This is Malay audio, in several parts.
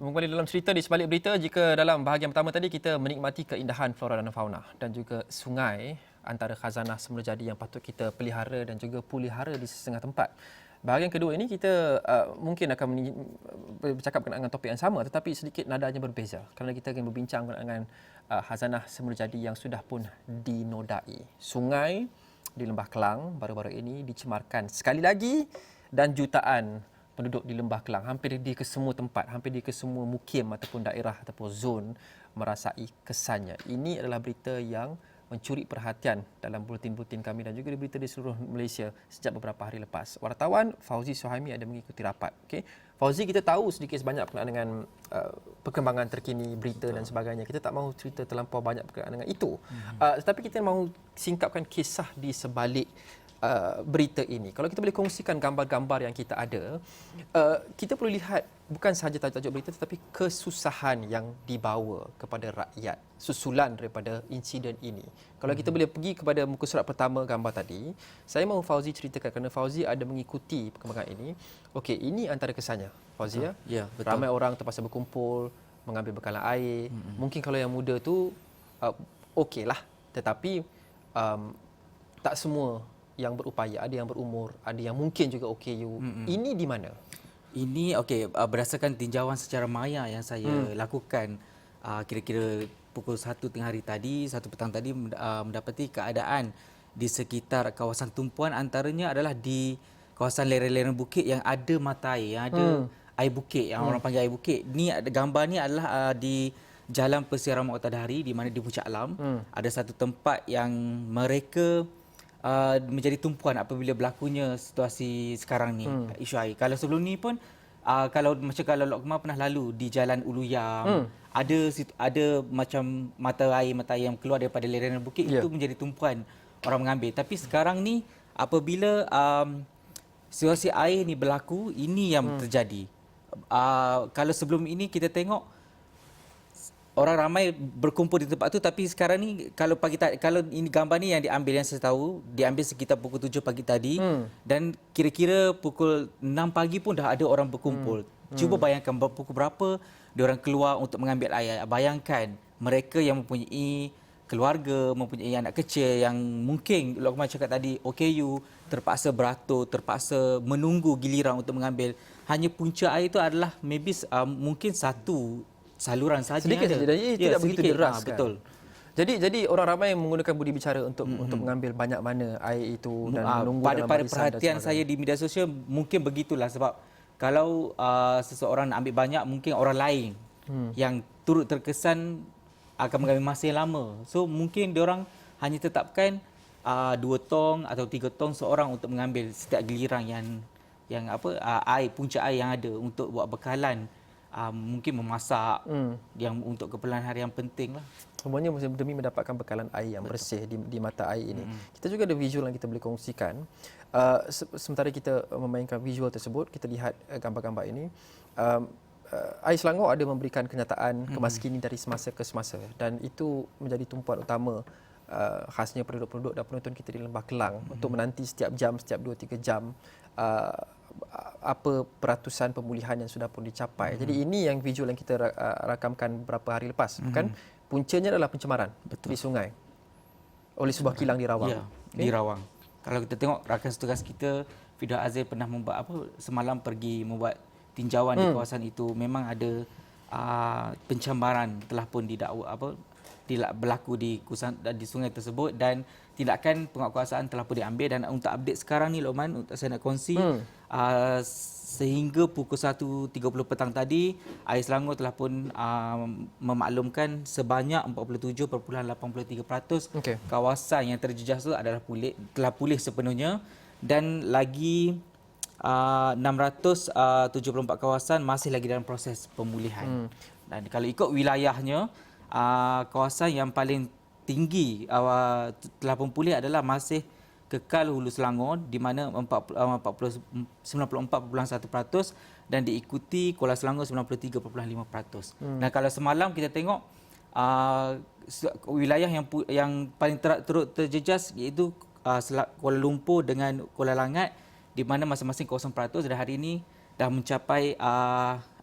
Kembali dalam cerita di sebalik berita, jika dalam bahagian pertama tadi kita menikmati keindahan flora dan fauna dan juga sungai antara khazanah semula jadi yang patut kita pelihara dan juga pulihara di setengah tempat. Bahagian kedua ini kita mungkin akan bercakap berkenaan dengan topik yang sama tetapi sedikit nadanya berbeza kerana kita akan berbincang berkenaan dengan khazanah semula jadi yang sudah pun dinodai. Sungai di Lembah Kelang baru-baru ini dicemarkan sekali lagi dan jutaan penduduk di Lembah Kelang, hampir di kesemua tempat, hampir di kesemua mukim ataupun daerah ataupun zon merasai kesannya. Ini adalah berita yang mencuri perhatian dalam buletin-buletin kami dan juga di berita di seluruh Malaysia sejak beberapa hari lepas. Wartawan Fauzi Suhaimi ada mengikuti rapat. Okay. Fauzi, kita tahu sedikit sebanyak berkenaan dengan perkembangan terkini, berita dan sebagainya. Kita tak mahu cerita terlampau banyak berkenaan dengan itu. Tetapi kita mahu singkapkan kisah di sebalik berita ini. Kalau kita boleh kongsikan gambar-gambar yang kita ada, kita perlu lihat bukan sahaja tajuk berita tetapi kesusahan yang dibawa kepada rakyat susulan daripada insiden ini. Kalau kita boleh pergi kepada muka surat pertama gambar tadi, saya mahu Fauzi ceritakan kerana Fauzi ada mengikuti perkembangan ini. Okey, ini antara kesannya, Fauzi ya. Ya, betul. Ramai orang terpaksa berkumpul, mengambil bekalan air. Mungkin kalau yang muda tu okeylah, tetapi tak semua yang berupaya, ada yang berumur, ada yang mungkin juga OKU. Ini di mana? Ini berdasarkan tinjauan secara maya yang saya lakukan kira-kira pukul 1 tengah hari tadi, 1 petang tadi mendapati keadaan di sekitar kawasan tumpuan, antaranya adalah di kawasan lereng-lereng bukit yang ada mata air, yang ada air bukit, yang orang panggil air bukit. Ni gambar ni adalah di Jalan Persiaran Matahari di mana di Puncak Alam. Ada satu tempat yang mereka menjadi tumpuan apabila berlakunya situasi sekarang ni, isu air. Kalau sebelum ni pun kalau Lok Kemar pernah lalu di Jalan Uluyam, ada macam mata air yang keluar daripada lereng bukit, itu menjadi tumpuan orang mengambil. Tapi sekarang ni apabila situasi air ni berlaku, ini yang terjadi. Kalau sebelum ini kita tengok orang ramai berkumpul di tempat tu, tapi sekarang ni kalau ini gambar ni yang diambil, yang saya tahu diambil sekitar pukul 7 pagi tadi, dan kira-kira pukul 6 pagi pun dah ada orang berkumpul. Cuba bayangkan pukul berapa diorang keluar untuk mengambil air. Bayangkan mereka yang mempunyai keluarga, mempunyai anak kecil yang mungkin Lok Kemar cakap tadi OKU, terpaksa beratur, terpaksa menunggu giliran untuk mengambil. Hanya punca air itu adalah maybe mungkin satu saluran saja sedikit saja, jadi tidak begitu deras kan? Betul. Jadi orang ramai menggunakan budi bicara untuk mengambil banyak mana air itu dan menunggu dalam pada barisan perhatian saya di media sosial mungkin begitulah, sebab kalau seseorang nak ambil banyak, mungkin orang lain yang turut terkesan akan mengambil masa yang lama. So mungkin diorang hanya tetapkan 2 tong atau 3 tong seorang untuk mengambil setiap giliran yang air, punca air yang ada untuk buat bekalan. Mungkin memasak, yang untuk keperluan harian penting lah. Semuanya demi mendapatkan bekalan air yang bersih di mata air ini. Kita juga ada visual yang kita boleh kongsikan. Sementara kita memainkan visual tersebut, kita lihat gambar-gambar ini. Air Selangor ada memberikan kenyataan kemaskinan dari semasa ke semasa dan itu menjadi tumpuan utama khasnya penduduk-penduduk dan penonton kita di Lembah Kelang untuk menanti setiap jam, setiap 2-3 jam apa peratusan pemulihan yang sudah pun dicapai. Jadi ini yang visual yang kita rakamkan beberapa hari lepas. Bukan puncanya adalah pencemaran di sungai oleh sebuah kilang di Rawang. Ya, di Rawang. Kalau kita tengok rakan tugas kita, Fidah Azil pernah membuat semalam pergi membuat tinjauan di kawasan itu. Memang ada pencemaran telah pun berlaku di sungai tersebut dan tindakan penguatkuasaan telah pun diambil. Dan untuk update sekarang ni Lokman, saya nak kongsi sehingga pukul 1.30 petang tadi, Air Selangor telah pun memaklumkan sebanyak 47.83% kawasan yang terjejas itu telah pulih sepenuhnya, dan lagi 674 kawasan masih lagi dalam proses pemulihan. Dan kalau ikut wilayahnya, kawasan yang paling tinggi telah pun pulih adalah masih kekal Hulu Selangor di mana 94.1% dan diikuti Kuala Selangor 93.5%. Dan kalau semalam kita tengok wilayah yang paling turut terjejas iaitu Kuala Lumpur dengan Kuala Langat di mana masing-masing 0% dan hari ini dah mencapai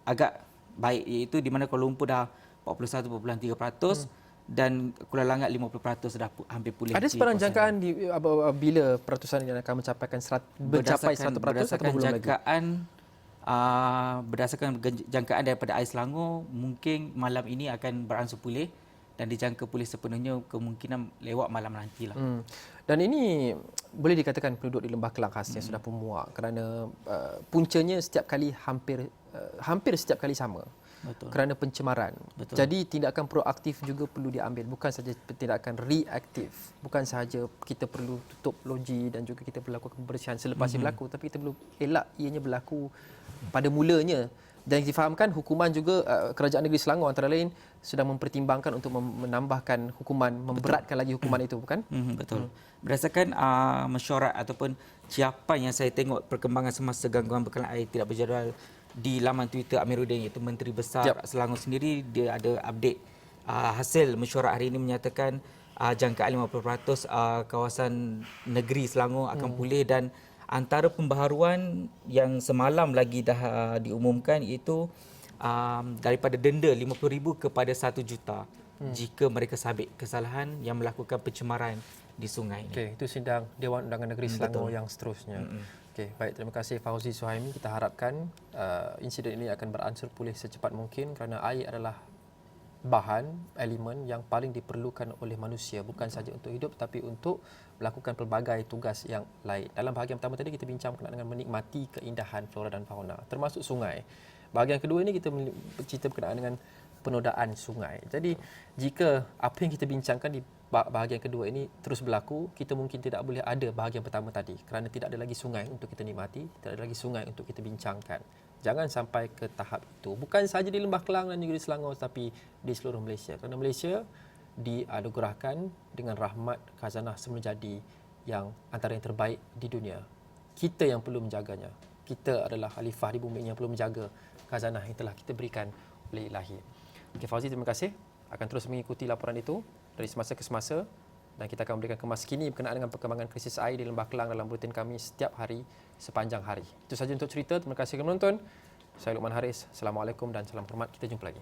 agak baik, iaitu di mana Kuala Lumpur dah 41.3% dan Kuala Langat 50% dah hampir pulih. Ada sebarang jangkaan bila peratusan yang akan mencapai 100% atau belum lagi? Berdasarkan jangkaan daripada Ais Selangor, mungkin malam ini akan beransur pulih dan dijangka pulih sepenuhnya kemungkinan lewat malam nantilah. Dan ini boleh dikatakan penduduk di Lembah Kelang khasnya sudah pun muak kerana puncanya setiap kali hampir setiap kali sama. Betul. Kerana pencemaran. Betul. Jadi tindakan proaktif juga perlu diambil, bukan sahaja tindakan reaktif. Bukan sahaja kita perlu tutup loji dan juga kita perlu lakukan pembersihan selepas ia berlaku, tapi kita perlu elak ianya berlaku pada mulanya. Dan difahamkan hukuman juga Kerajaan Negeri Selangor antara lain sudah mempertimbangkan untuk menambahkan hukuman, memberatkan lagi hukuman itu, bukan? Betul. Berdasarkan mesyuarat ataupun ciapan yang saya tengok perkembangan semasa gangguan bekalan air tidak berjadual di laman Twitter Amiruddin, iaitu Menteri Besar Selangor sendiri, dia ada update hasil mesyuarat hari ini menyatakan jangkaan 50% kawasan negeri Selangor akan pulih, dan antara pembaharuan yang semalam lagi dah diumumkan iaitu daripada denda RM50,000 kepada RM1,000,000 jika mereka sabit kesalahan yang melakukan pencemaran di sungai. Okey, itu sidang Dewan Undangan Negeri Selangor yang seterusnya. Okey, baik, terima kasih Fauzi Suhaimi. Kita harapkan insiden ini akan beransur pulih secepat mungkin kerana air adalah bahan, elemen yang paling diperlukan oleh manusia, bukan sahaja untuk hidup tapi untuk melakukan pelbagai tugas yang lain. Dalam bahagian pertama tadi kita bincang berkenaan dengan menikmati keindahan flora dan fauna, termasuk sungai. Bahagian kedua ini kita bercerita berkenaan dengan penodaan sungai. Jadi jika apa yang kita bincangkan di bahagian kedua ini terus berlaku, kita mungkin tidak boleh ada bahagian pertama tadi kerana tidak ada lagi sungai untuk kita nikmati, tidak ada lagi sungai untuk kita bincangkan. Jangan sampai ke tahap itu. Bukan sahaja di Lembah Kelang dan negeri Selangor, tapi di seluruh Malaysia. Kerana Malaysia dianugerahkan dengan rahmat khazanah semula jadi yang antara yang terbaik di dunia. Kita yang perlu menjaganya. Kita adalah khalifah di bumi yang perlu menjaga khazanah yang telah kita berikan oleh Ilahi. Okey, Fauzi, terima kasih. Akan terus mengikuti laporan itu dari semasa ke semasa dan kita akan memberikan kemas kini berkenaan dengan perkembangan krisis air di Lembah Kelang dalam buletin kami setiap hari sepanjang hari. Itu sahaja untuk cerita. Terima kasih kerana menonton. Saya Luqman Haris. Assalamualaikum dan salam hormat. Kita jumpa lagi.